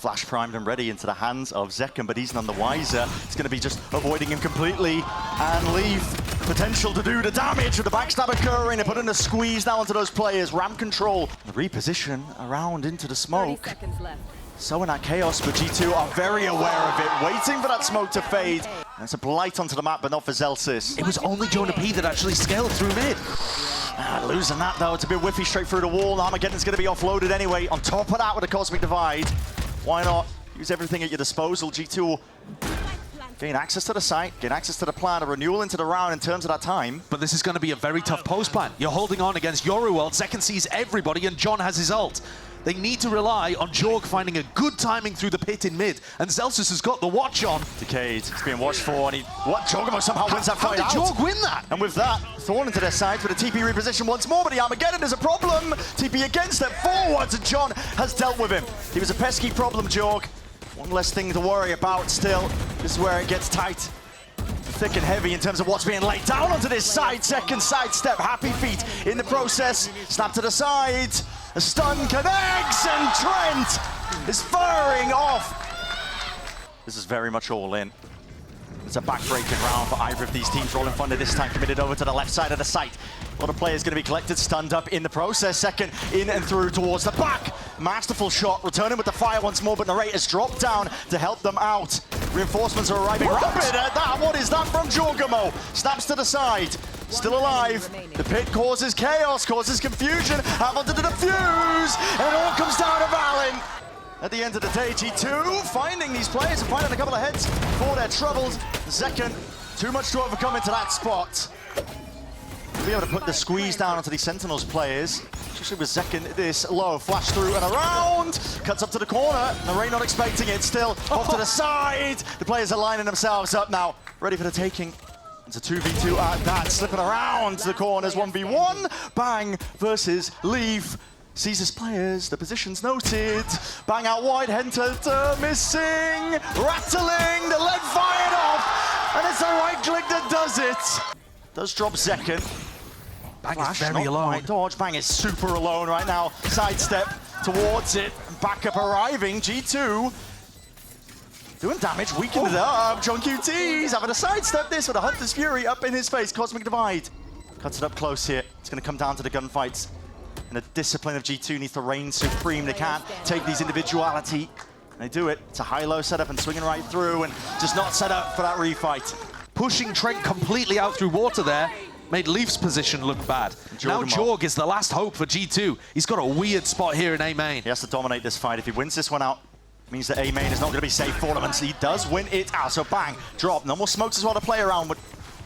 Flash primed and ready into the hands of Zekken, but he's none the wiser. It's going to be just avoiding him completely and leave potential to do the damage with the backstab occurring. They're putting a squeeze now onto those players. Ramp control. The reposition around into the smoke. So in that chaos, but G2 are very aware of it, waiting for that smoke to fade. And it's a blight onto the map, but not for Zelsis. It was only Jonah P that actually scaled through mid. Losing that though, it's a bit whiffy straight through the wall. Armageddon's going to be offloaded anyway. On top of that with a Cosmic Divide, why not use everything at your disposal? G2 will gain access to the site, gain access to the plan, a renewal into the round in terms of that time. But this is going to be a very tough post plan. You're holding on against Yoruworld, Zekken sees everybody, and John has his ult. They need to rely on Jorg finding a good timing through the pit in mid, and Zelsis has got the watch on. Decade is being watched for, and Jawgemo somehow wins that fight out. How did Jorg win that? And with that, Thorn into their sides with a TP reposition once more, but the Armageddon is a problem. TP again, step forwards, and John has dealt with him. He was a pesky problem, Jorg. One less thing to worry about still. This is where it gets tight. Thick and heavy in terms of what's being laid down onto this side. Second side step, Happy Feet in the process. Snap to the side. A stun connects, and Trent is firing off. This is very much all in. It's a back-breaking round for either of these teams. Rolling Thunder this time committed over to the left side of the site. A lot of players going to be collected, stunned up in the process. Second in and through towards the back. Masterful shot, returning with the fire once more, but Narrator's dropped down to help them out. Reinforcements are arriving rapid at that. What is that from Jawgemo? Snaps to the side. Still alive. The pit causes chaos, causes confusion. Hamilton to the defuse, and it all comes down to Valen. At the end of the day, G2 finding these players and finding a couple of heads for their troubles. Zekken, too much to overcome into that spot. Be able to put the squeeze down onto these Sentinels players, especially with Zekken this low. Flash through and around, cuts up to the corner. Narray not expecting it, still off to the side. The players are lining themselves up now, ready for the taking. It's a 2v2 at that, slipping around the corners, 1v1. Bang versus Leaf. Sees his players, the position's noted. Bang out wide, Henter missing. Rattling, the lead fired off. And it's the right click that does it. Does drop Zekken. Bang Flash, is very alone. Quite dodge. Bang is super alone right now. Sidestep towards it. Backup arriving, G2. Doing damage, weakened it up. John QT's having a sidestep this with a Hunter's Fury up in his face. Cosmic Divide. Cuts it up close here. It's going to come down to the gunfights. And the discipline of G2 needs to reign supreme. They can't take these individuality. And they do it. It's a high-low setup and swinging right through and just not set up for that refight. Pushing Trent completely out through water there made Leaf's position look bad. Now Jorg is the last hope for G2. He's got a weird spot here in A main. He has to dominate this fight. If he wins this one out, it means that A main is not going to be safe for him, and he does win it out. So bang, drop. No more smokes as well to play around, but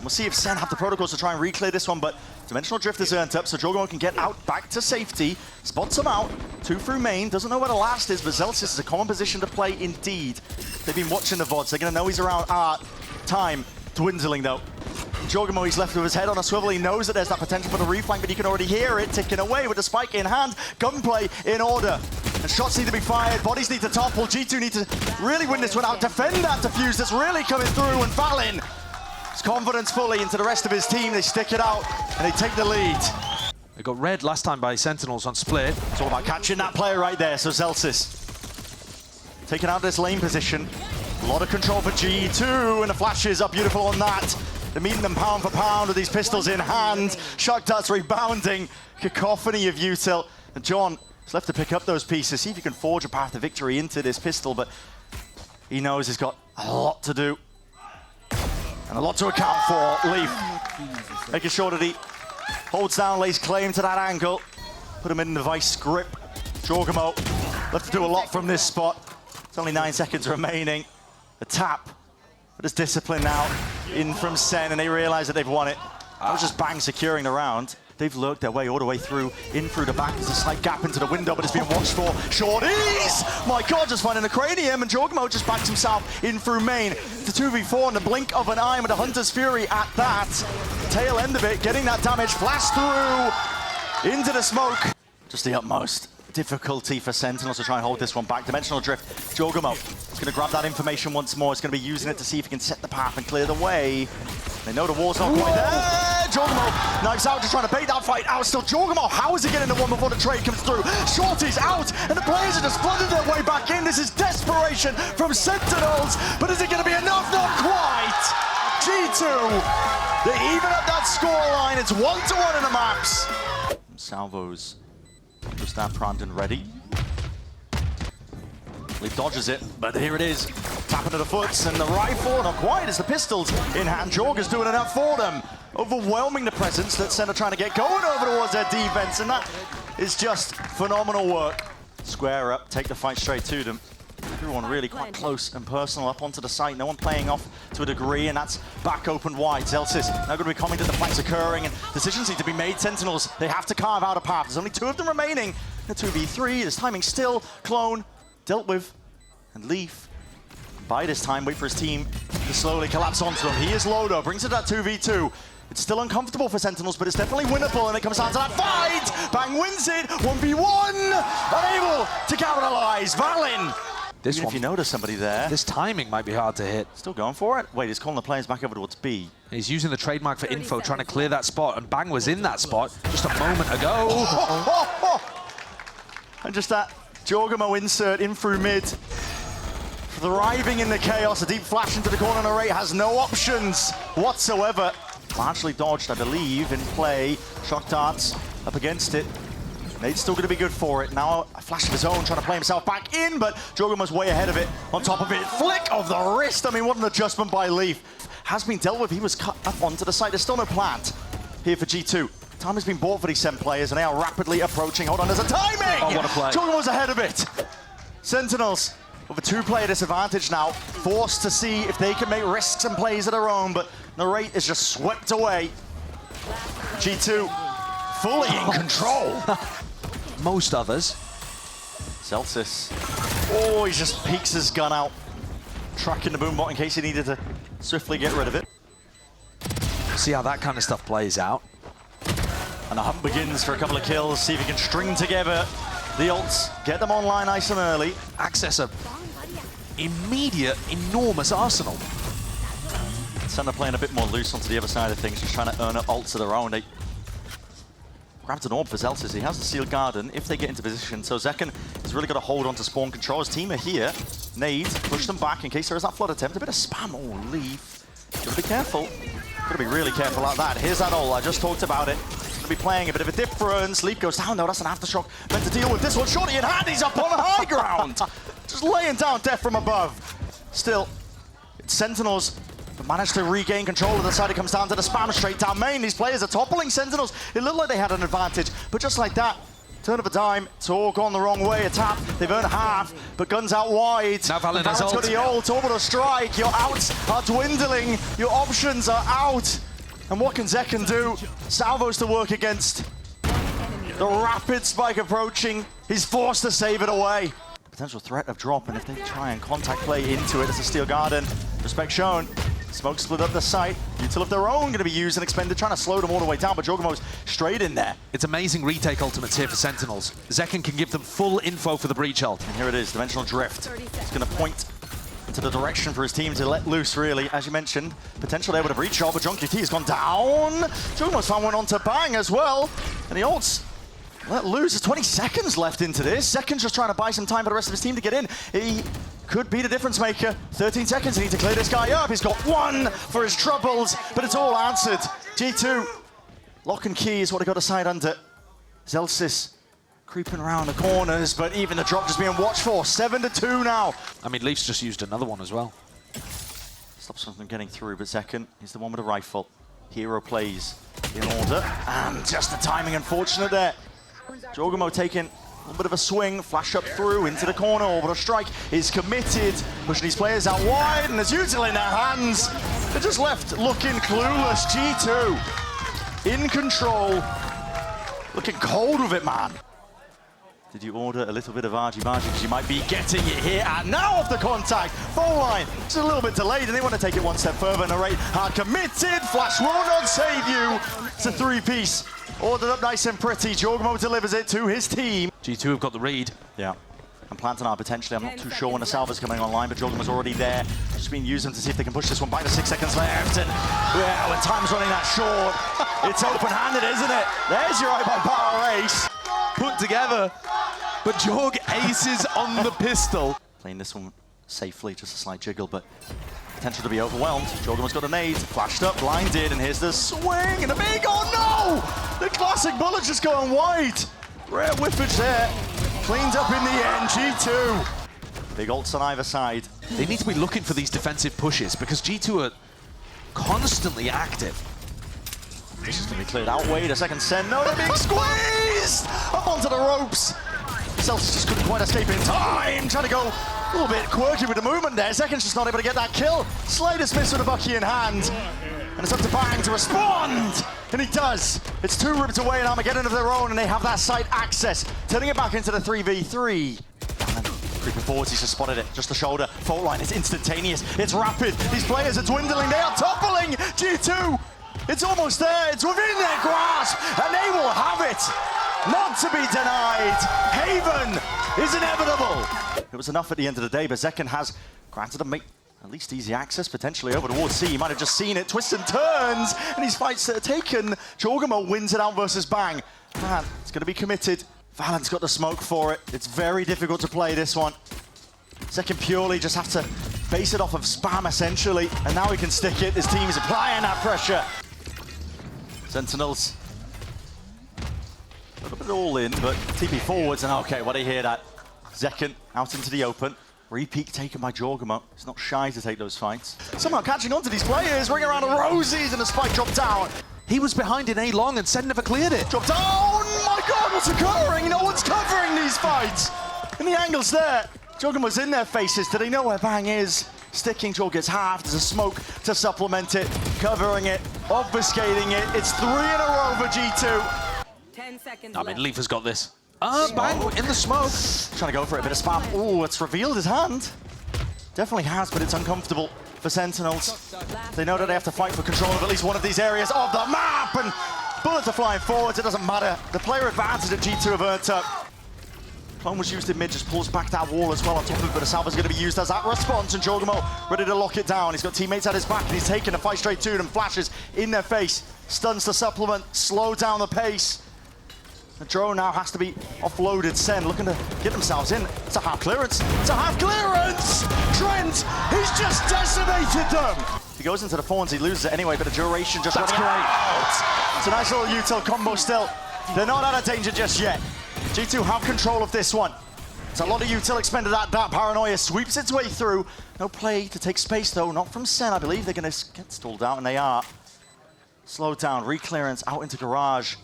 we'll see if SEN have the protocols to try and re-clear this one, but Dimensional Drift is earned up, so Jawgemo can get out back to safety. Spots him out, 2 through main, doesn't know where the last is, but Zelsis is a common position to play indeed. They've been watching the VODs, they're going to know he's around. Time dwindling though. Jawgemo, he's left with his head on a swivel. He knows that there's that potential for the reflank, but you can already hear it ticking away with the spike in hand. Gunplay in order. And shots need to be fired, bodies need to topple. G2 need to really win this one out, defend that defuse that's really coming through, and Valen, his confidence fully into the rest of his team. They stick it out and they take the lead. They got red last time by Sentinels on split. It's all about catching that player right there. So Zelsis taking out this lane position. A lot of control for G2, and the flashes are beautiful on that. They're meeting them pound for pound with these pistols in hand. Shock darts rebounding. Cacophony of util. And John is left to pick up those pieces, see if he can forge a path to victory into this pistol, but he knows he's got a lot to do. And a lot to account for. Leaf making sure that he holds down, lays claim to that angle. Put him in the vice grip. Jawgemo left to do a lot from this spot. It's only 9 seconds remaining. The tap, but it's discipline now in from SEN, and they realize that they've won it. That was just Bang securing the round. They've lurked their way all the way through, in through the back. There's a slight gap into the window, but it's being watched for. Shorties! My God, just finding the cranium, and Jawgemo just backs himself in through main. The 2v4 in the blink of an eye with a Hunter's Fury at that. Tail end of it, getting that damage, flash through into the smoke. Just the utmost difficulty for Sentinels to try and hold this one back. Dimensional Drift, Jawgemo is going to grab that information once more. It's going to be using it to see if he can set the path and clear the way. They know the wall's not quite there. Jawgemo knives out, just trying to bait that fight out. Still Jawgemo, how is he getting the one before the trade comes through? Shorty's out, and the players are just flooded their way back in. This is desperation from Sentinels, but is it going to be enough? Not quite. G2, they even up that scoreline. It's 1-1 in the maps. Salvos just that primed and ready. He dodges it, but here it is. Tapping to the foots, and the rifle, not quite, as the pistols in hand. Jorg is doing enough for them. Overwhelming the presence that Sen are trying to get going over towards their defense, and that is just phenomenal work. Square up, take the fight straight to them. Everyone really quite close and personal up onto the site. No one playing off to a degree, and that's back open wide. Zelsis now going to be commenting the fight's occurring, and decisions need to be made. Sentinels, they have to carve out a path. There's only 2 of them remaining. A 2v3, there's timing still. Clone dealt with, and Leaf, by this time, wait for his team to slowly collapse onto him. He is Lodo, brings it to that 2v2. It's still uncomfortable for Sentinels, but it's definitely winnable, and it comes down to that fight! Bang wins it, 1v1! Unable to capitalize, Valin! This Even one, if you notice somebody there. this timing might be hard to hit. Still going for it? Wait, he's calling the players back over towards B. He's using the trademark for info, trying to clear that spot, and Bang was in that spot just a moment ago. And just that Jawgemo insert in through mid. Thriving in the chaos, a deep flash into the corner, and Array has no options whatsoever. Largely dodged, I believe, in play. Shock darts up against it. Nade's still going to be good for it. Now a flash of his own, trying to play himself back in, but Jawgemo's way ahead of it. On top of it, flick of the wrist. I mean, what an adjustment by Leaf. Has been dealt with. He was cut up onto the side. There's still no plant here for G2. Time has been bought for these SEN players, and they are rapidly approaching. Hold on, there's a timing! Oh, what a play. Jawgemo's ahead of it. Sentinels with a 2-player disadvantage now, forced to see if they can make risks and plays of their own, but Narrate is just swept away. G2 fully in control. Most others. Celsius. Oh, he just peeks his gun out, tracking the boombot in case he needed to swiftly get rid of it. See how that kind of stuff plays out. And the hunt begins for a couple of kills, see if he can string together the ults, get them online nice and early. Access a immediate, enormous arsenal. Sen are playing a bit more loose onto the other side of things, just trying to earn up ults of their own. They grabbed an orb for Zelsis. He has the sealed garden if they get into position. So Zekken has really got to hold on to spawn control. His team are here. Nade, push them back in case there is that flood attempt. A bit of spam. Oh, Leaf. Gotta be careful. Gotta be really careful like that. Here's that ult. I just talked about it. Gonna be playing a bit of a difference. Leaf goes down though. That's an aftershock. Meant to deal with this one. Shorty in hand. He's up on high ground. Just laying down death from above. Still, it's Sentinels managed to regain control of the side. It comes down to the spam straight down main. These players are toppling Sentinels. It looked like they had an advantage, but just like that, turn of a dime, it's all gone the wrong way. A tap, they've earned half, but guns out wide. Now Valin has got the ult, orbital strike. Your outs are dwindling. Your options are out. And what can Zekken do? Salvos to work against. The rapid spike approaching. He's forced to save it away. Potential threat of drop, and if they try and contact play into it, it's a steel garden. Respect shown. Smoke split up the site. Util of their own going to be used and expended, trying to slow them all the way down, but Jawgemo's straight in there. It's amazing retake ultimates here for Sentinels. Zekken can give them full info for the breach ult. And here it is, Dimensional Drift. It's going to point into the direction for his team to let loose, really. As you mentioned, potential there with a breach ult, but John QT has gone down. Jawgemo's found one onto Bang as well. And the ults let loose. There's 20 seconds left into this. Zekken's just trying to buy some time for the rest of his team to get in. He could be the difference maker. 13 seconds, he needs to clear this guy up. He's got one for his troubles, but it's all answered. G2, lock and key is what he got to side under. Zelsis creeping around the corners, but even the drop just being watched for. 7-2 now. I mean, Leaf's just used another one as well. Stops them from getting through, but Zekken is the one with a rifle. Hero plays in order, and just the timing unfortunate there. Jawgemo taking a little bit of a swing, flash up through into the corner, orbital strike is committed, pushing these players out wide, and there's Util in their hands. They're just left looking clueless. G2 in control, looking cold with it, man. Did you order a little bit of argy-bargy because you might be getting it here, and now off the contact, full line, just a little bit delayed, and they want to take it one step further. Narrate hard committed, flash will not save you. It's a 3-piece. Ordered up nice and pretty. Jawgemo delivers it to his team. G2 have got the read. Yeah. And Plantanar potentially, I'm not too sure when the salva's coming online, but Jawgemo's already there. Just been using to see if they can push this one back to 6 seconds left. And yeah, when time's running that short, it's open-handed, isn't it? There's your eye by power ace. Put together, but Jawg aces on the pistol. Playing this one safely, just a slight jiggle, but potential to be overwhelmed. Jawgemo's got a nade, flashed up, blinded, and here's the swing, and a big, oh no! The classic bullet just going wide. Rare whiffage there, cleaned up in the end, G2. Big ults on either side. They need to be looking for these defensive pushes because G2 are constantly active. This is going to be cleared out. Wait a second, Sen. No, they're being squeezed! Up onto the ropes. Celtics just couldn't quite escape in time. Trying to go a little bit quirky with the movement there. Second's just not able to get that kill. Slightest miss with a Bucky in hand. And it's up to Bang to respond. And he does. It's 2 ribs away and Armageddon of their own, and they have that site access. Turning it back into the 3v3. And creeping forwards, he's just spotted it. Just the shoulder. Fault line, it's instantaneous. It's rapid. These players are dwindling. They are toppling G2. It's almost there. It's within their grasp. And they will have it. Not to be denied. Haven is inevitable. It was enough at the end of the day, but Zekken has granted them at least easy access, potentially over towards C. He might have just seen it, twists and turns, and these fights that are taken. Jawgemo wins it out versus Bang. Man, it's going to be committed. Valen's got the smoke for it. It's very difficult to play this one. Zekken purely just have to base it off of spam, essentially, and now he can stick it. His team is applying that pressure. Sentinels. A little bit all in, but TP forwards, and okay, what do you hear that? Zekken out into the open. Repeat taken by Jawgemo. He's not shy to take those fights. Somehow catching on to these players, ring around the rosies, and the spike dropped down. He was behind in A long and Sen never cleared it. Dropped down. Oh my God, what's occurring? No one's covering these fights. And the angle's there. Jawgemo's in their faces. Do they know where Bang is? Sticking, Jawg gets half. There's a smoke to supplement it, covering it, obfuscating it. It's 3 in a row for G2. 10 seconds I mean, Leaf has got this. Bang in the smoke. Trying to go for it, a bit of spam. Oh, it's revealed his hand. Definitely has, but it's uncomfortable for Sentinels. They know that they have to fight for control of at least one of these areas of the map, and bullets are flying forwards. It doesn't matter. The player advantage that G2 have earned up. Clone was used in mid, just pulls back that wall as well on top of it, but the salva's going to be used as that response, and Jawgemo ready to lock it down. He's got teammates at his back, and he's taking a fight straight to them. Flashes in their face, stuns to supplement, slow down the pace. The drone now has to be offloaded. Sen looking to get themselves in. It's a half clearance. It's a half clearance! Trent, he's just decimated them! If he goes into the Fawns, he loses it anyway, but the duration just running out. It's a nice little util combo still. They're not out of danger just yet. G2 have control of this one. It's a lot of util expended at that. Paranoia sweeps its way through. No play to take space though, not from Sen. I believe they're going to get stalled out, and they are. Slow down, re-clearance out into garage.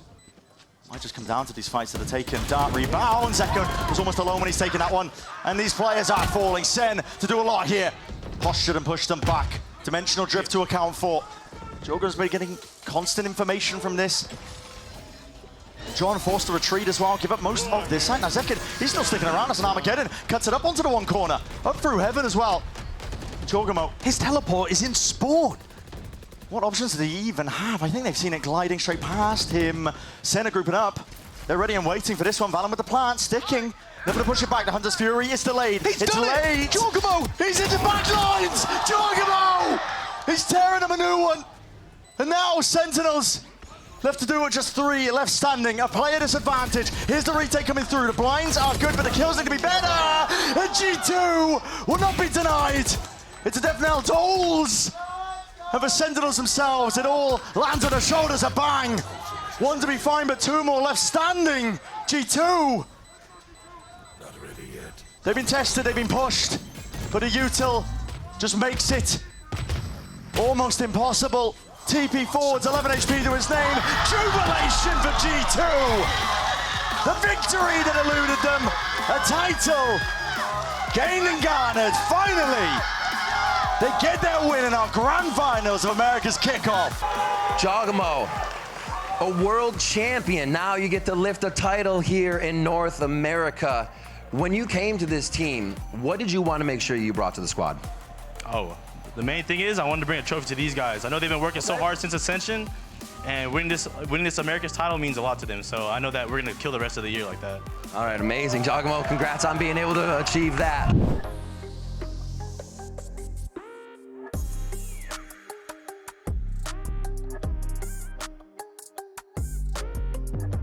Might just come down to these fights that are taken. Dart rebound. Zekken was almost alone when he's taking that one. And these players are falling. Sen to do a lot here. Postured and pushed them back. Dimensional drift to account for. Jawgemo's been getting constant information from this. John forced to retreat as well. Give up most of this site. Now Zekken, he's still sticking around as an Armageddon. Cuts it up onto the one corner. Up through heaven as well. Jawgemo. His teleport is in spawn. What options do they even have? I think they've seen it gliding straight past him. Senna grouping up. They're ready and waiting for this one. Valen with the plant, sticking. They're going to push it back. The Hunter's Fury is delayed. It's done late. It. Jawgemo! He's into backlines! Jawgemo! He's tearing them a new one. And now Sentinels left to do it, just 3 left standing. A player disadvantage. Here's the retake coming through. The blinds are good, but the kills need to be better. And G2 will not be denied. It's a death knell tolls. And for Sentinels themselves, it all lands on the shoulders of Bang. 1 to be fine, but 2 more left standing. G2. Not ready yet. They've been tested, they've been pushed, but a util just makes it almost impossible. TP forwards, 11 HP to his name. Jubilation for G2. The victory that eluded them. A title gained and garnered, finally. They get their win in our grand finals of America's Kickoff. Jawgemo, a world champion. Now you get to lift a title here in North America. When you came to this team, what did you want to make sure you brought to the squad? Oh, the main thing is I wanted to bring a trophy to these guys. I know they've been working so hard since Ascension, and winning this America's title means a lot to them. So I know that we're gonna kill the rest of the year like that. All right, amazing. Jawgemo, congrats on being able to achieve that.